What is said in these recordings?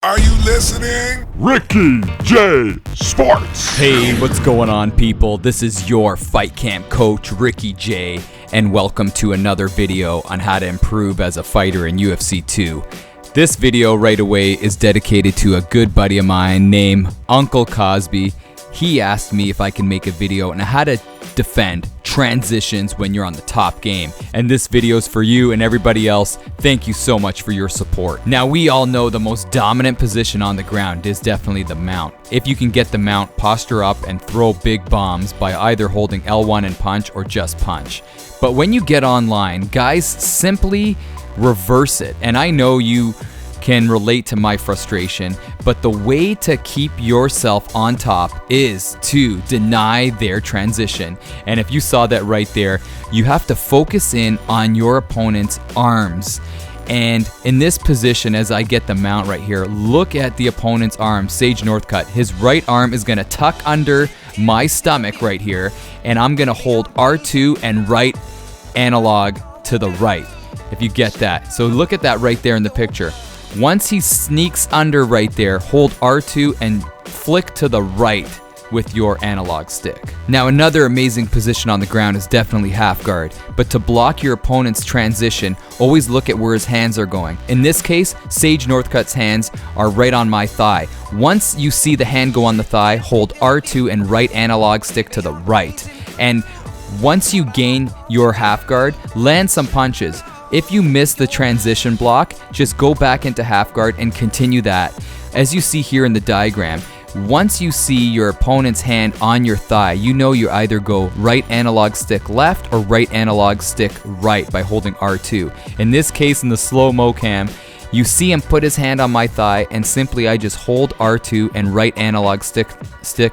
Are you listening? Ricky J Sports. Hey, what's going on, people? This is your Fight Camp coach, Ricky J, and welcome to another video on how to improve as a fighter in UFC 2. This video right away is dedicated to a good buddy of mine named Uncle Cosby. He asked me if I can make a video on how to defend transitions when you're on the top game. And this video is for you and everybody else. Thank you so much for your support. Now, we all know the most dominant position on the ground is definitely the mount. If you can get the mount, posture up and throw big bombs by either holding L1 and punch or just punch. But when you get online, guys simply reverse it. And I know you can relate to my frustration, but the way to keep yourself on top is to deny their transition. And if you saw that right there, you have to focus in on your opponent's arms. And in this position, as I get the mount right here, look at the opponent's arm, Sage Northcutt. His right arm is gonna tuck under my stomach right here, and I'm gonna hold R2 and right analog to the right, if you get that. So look at that right there in the picture. Once he sneaks under right there, hold R2 and flick to the right with your analog stick. Now, another amazing position on the ground is definitely half guard, but to block your opponent's transition, always look at where his hands are going. In this case, Sage Northcutt's hands are right on my thigh. Once you see the hand go on the thigh, hold R2 and right analog stick to the right. And once you gain your half guard, land some punches. If you miss the transition block, just go back into half guard and continue that. As you see here in the diagram, once you see your opponent's hand on your thigh, you know you either go right analog stick left or right analog stick right by holding R2. In this case, in the slow-mo cam, you see him put his hand on my thigh, and simply I just hold R2 and right analog stick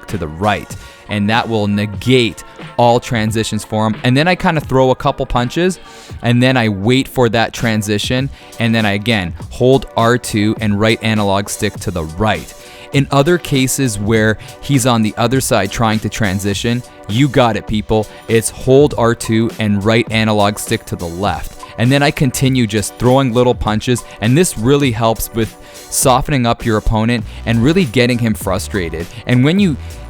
to the right. And that will negate all transitions for him. And then I kind of throw a couple punches, and then I wait for that transition, and then I again hold R2 and right analog stick to the right. In other cases where he's on the other side trying to transition, you got it, people. It's hold R2 and right analog stick to the left. And then I continue just throwing little punches, and this really helps with softening up your opponent and really getting him frustrated. And when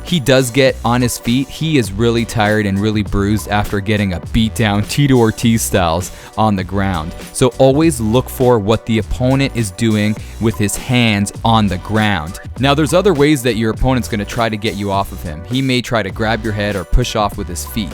he does get on his feet, he is really tired and really bruised after getting a beat down, Tito Ortiz styles, on the ground. So always look for what the opponent is doing with his hands on the ground. Now, there's other ways that your opponent's going to try to get you off of him. He may try to grab your head or push off with his feet.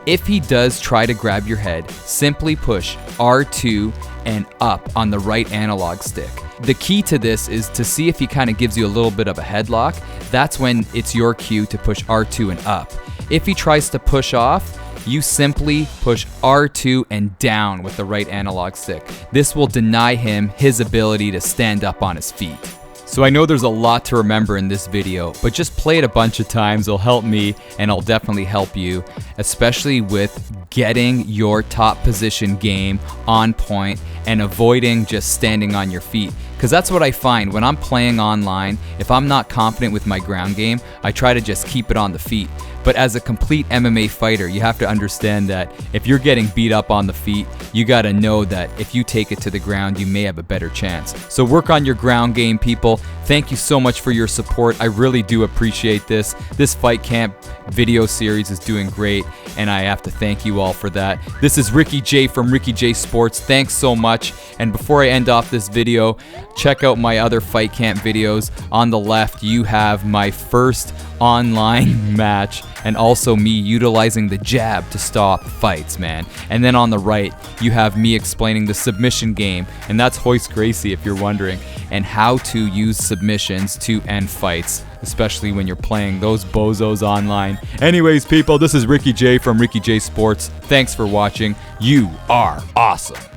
If he does try to grab your head, simply push R2 and up on the right analog stick. The key to this is to see if he kind of gives you a little bit of a headlock. That's when it's your cue to push R2 and up. If he tries to push off, you simply push R2 and down with the right analog stick. This will deny him his ability to stand up on his feet. So I know there's a lot to remember in this video, but just play it a bunch of times. It'll help me, and it'll definitely help you, especially with getting your top position game on point and avoiding just standing on your feet. Because that's what I find when I'm playing online. If I'm not confident with my ground game, I try to just keep it on the feet. But as a complete MMA fighter, you have to understand that if you're getting beat up on the feet, you got to know that if you take it to the ground, you may have a better chance. So work on your ground game, people. Thank you so much for your support. I really do appreciate this. This Fight Camp video series is doing great, and I have to thank you all for that. This is Ricky J from Ricky J Sports. Thanks so much. And before I end off this video, check out my other Fight Camp videos. On the left, you have my first online match, and also me utilizing the jab to stop fights, man. And then on the right, you have me explaining the submission game, and that's Hoist Gracie if you're wondering, and how to use submissions to end fights, especially when you're playing those bozos online. Anyways, people, this is Ricky J from Ricky J Sports. Thanks for watching. You are awesome.